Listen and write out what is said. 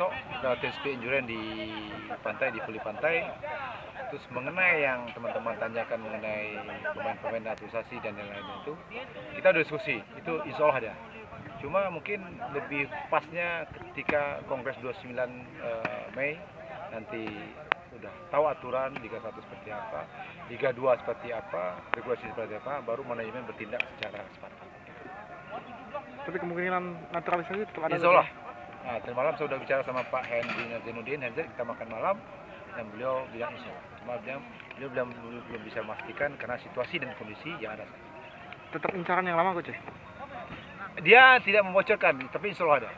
besok ada TSP Injuran di pantai, di Puli Pantai. Terus mengenai yang teman-teman tanyakan mengenai pemain-pemain naturalisasi dan lain-lain itu, kita udah diskusi, itu insya Allah ada. Cuma mungkin lebih pasnya ketika Kongres 29 Mei nanti udah tahu aturan Liga 1 seperti apa, Liga 2 seperti apa, regulasi seperti apa, baru manajemen bertindak secara sepakat. Tapi kemungkinan naturalisasi tetap ada. Insya Allah. Nah, tadi malam saya sudah bicara sama Pak Henry Nazainuddin, kita makan malam, dan beliau bilang insya Allah. Cuma beliau belum bisa memastikan karena situasi dan kondisi yang ada. Tetap incaran yang lama, Coach? Dia tidak membocorkan, tapi insya Allah ada.